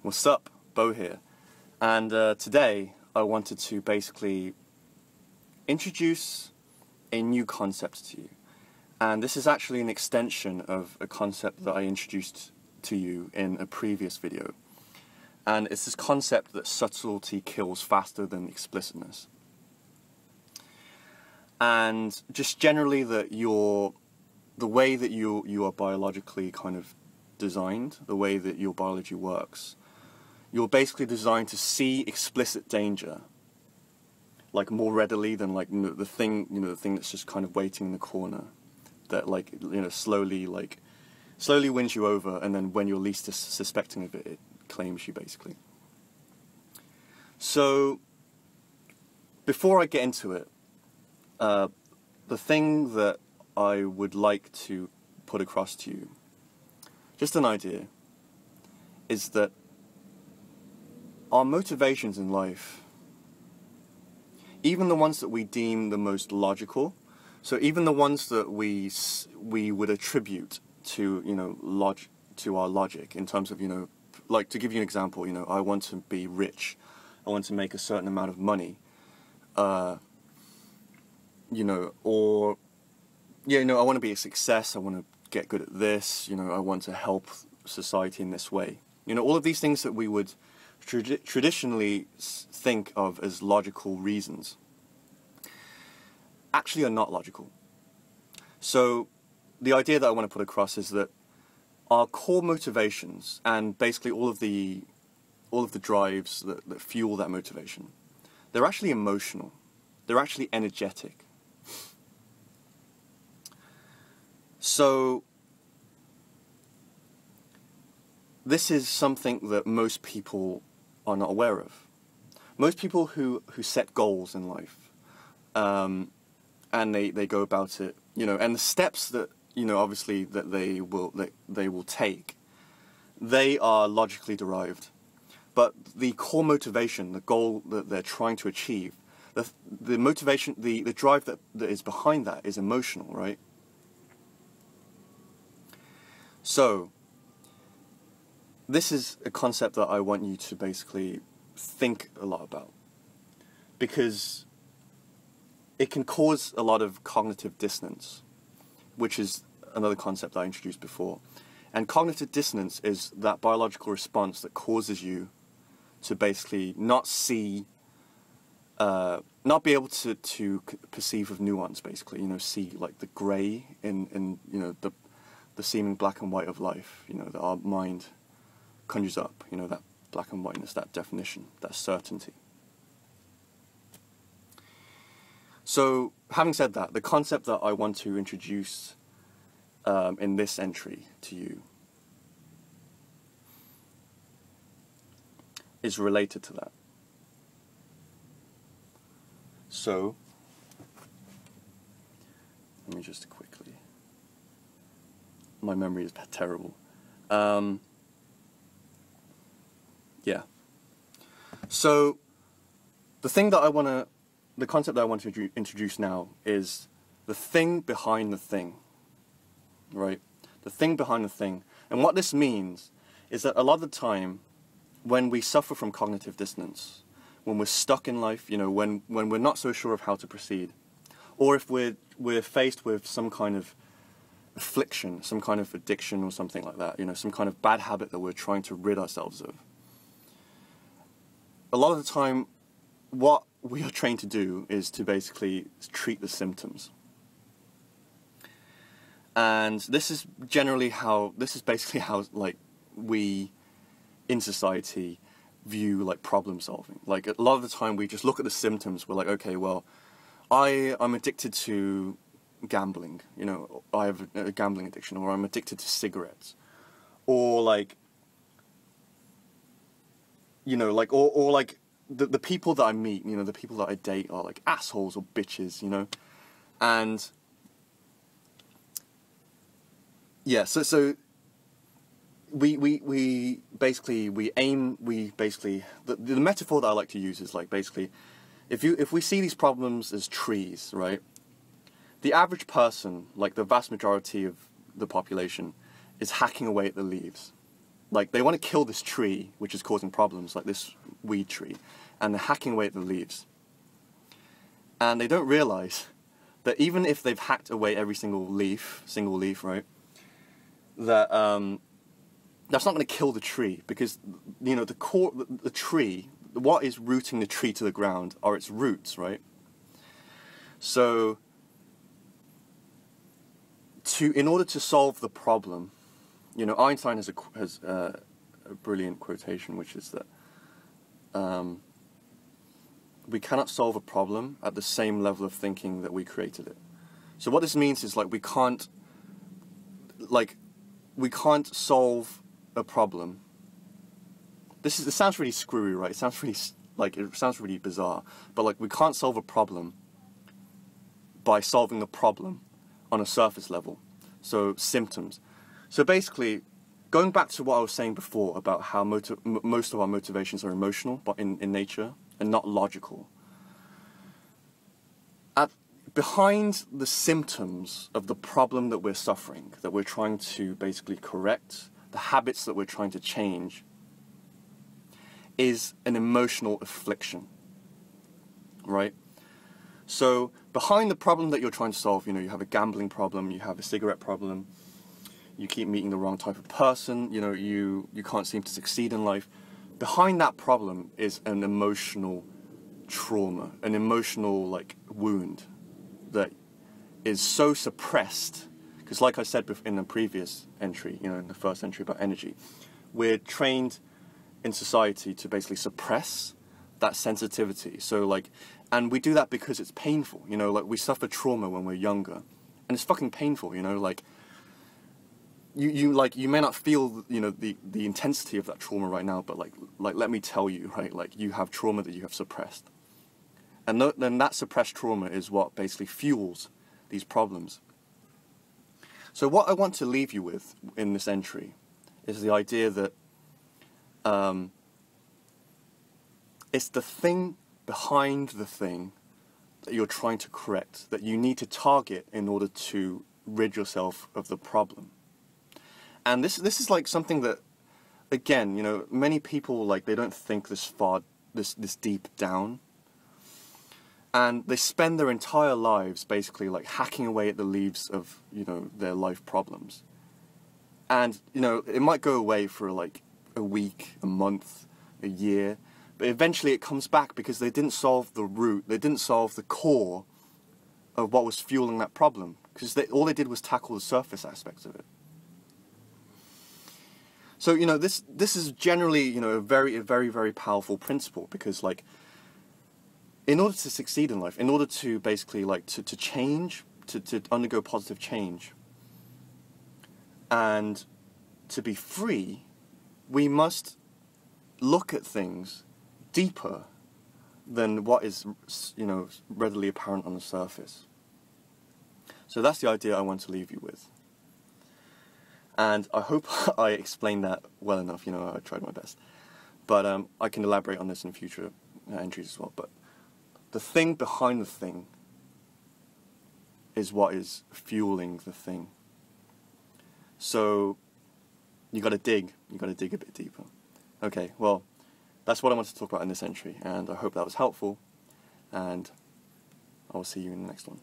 What's up? Bo here. And today I wanted to basically introduce a new concept to you. And this is actually an extension of a concept that I introduced to you in a previous video. And it's this concept that subtlety kills faster than explicitness. And just generally that the way that you are biologically kind of designed, the way that your biology works, you're basically designed to see explicit danger like more readily than like the thing that's just kind of waiting in the corner, that slowly wins you over, and then when you're least suspecting of it, it claims you basically. So before I get into it, the thing that I would like to put across to you, just an idea, is that our motivations in life, even the ones that we deem the most logical, so even the ones that we would attribute to to our logic in terms of like, to give you an example, I want to be rich, I want to make a certain amount of money, or I want to be a success, I want to get good at this, I want to help society in this way. All of these things that we would traditionally think of as logical reasons actually are not logical. So the idea that I want to put across is that our core motivations, and basically all of the drives that fuel that motivation, they're actually emotional. They're actually energetic. So this is something that most people are not aware of. Most people who set goals in life, and they go about it, and the steps that obviously that they will take, they are logically derived. But the core motivation, the goal that they're trying to achieve, the motivation, the drive that is behind that is emotional, right? So this is a concept that I want you to basically think a lot about, because it can cause a lot of cognitive dissonance, which is another concept I introduced before. And cognitive dissonance is that biological response that causes you to basically not see, not be able to perceive with nuance, basically, see like the grey in the seeming black and white of life, that our mind conjures up, that black and whiteness, that definition, that certainty. So, having said that, the concept that I want to introduce in this entry to you is related to that. So, let me just quickly, my memory is terrible. Yeah. So, the concept that I want to introduce now is the thing behind the thing, right? The thing behind the thing. And what this means is that a lot of the time, when we suffer from cognitive dissonance, when we're stuck in life, when we're not so sure of how to proceed, or if we're faced with some kind of affliction, some kind of addiction or something like that, some kind of bad habit that we're trying to rid ourselves of, a lot of the time, what we are trained to do is to basically treat the symptoms. And this is basically how like we in society view like problem solving. Like a lot of the time we just look at the symptoms, we're like, okay, well, I'm addicted to gambling, I have a gambling addiction, or I'm addicted to cigarettes, or like, or like the people that I meet, the people that I date are like assholes or bitches, and yeah, so we basically the metaphor that I like to use is like, basically, if we see these problems as trees, right? The average person, like the vast majority of the population, is hacking away at the leaves. like, they want to kill this tree, which is causing problems, like this weed tree, and they're hacking away at the leaves. And they don't realize that even if they've hacked away every single leaf, right, that that's not going to kill the tree, because, you know, the tree, what is rooting the tree to the ground are its roots, right? So, in order to solve the problem, you know, Einstein has a brilliant quotation, which is that we cannot solve a problem at the same level of thinking that we created it. So what this means is, like, we can't solve a problem. It sounds really screwy, right? It sounds really bizarre. But, like, we can't solve a problem by solving the problem on a surface level. So symptoms. So basically, going back to what I was saying before about how most of our motivations are emotional, but in nature, and not logical. Behind the symptoms of the problem that we're suffering, that we're trying to basically correct, the habits that we're trying to change, is an emotional affliction, right? So behind the problem that you're trying to solve, you know, you have a gambling problem, you have a cigarette problem, you keep meeting the wrong type of person, you know, you can't seem to succeed in life. Behind that problem is an emotional trauma, an emotional, like, wound that is so suppressed, because, like I said in the previous entry, you know, in the first entry about energy, we're trained in society to basically suppress that sensitivity. So, like, and we do that because it's painful, you know, like, we suffer trauma when we're younger, and it's fucking painful, you know, like, you may not feel, you know, the intensity of that trauma right now, but like let me tell you, right, like, you have trauma that you have suppressed. And then that suppressed trauma is what basically fuels these problems. So what I want to leave you with in this entry is the idea that it's the thing behind the thing that you're trying to correct, that you need to target in order to rid yourself of the problem. And this is like something that, again, you know, many people, like, they don't think this far, this deep down. And they spend their entire lives basically, like, hacking away at the leaves of, you know, their life problems. And, you know, it might go away for, like, a week, a month, a year, but eventually it comes back because they didn't solve the root, they didn't solve the core of what was fueling that problem, because all they did was tackle the surface aspects of it. So, you know, this is generally, you know, a very, very powerful principle, because, like, in order to succeed in life, in order to basically, like, to change, to undergo positive change, and to be free, we must look at things deeper than what is, you know, readily apparent on the surface. So that's the idea I want to leave you with. And I hope I explained that well enough, you know, I tried my best. But I can elaborate on this in future entries as well. But the thing behind the thing is what is fueling the thing. So you gotta dig a bit deeper. Okay, well, that's what I wanted to talk about in this entry, and I hope that was helpful, and I will see you in the next one.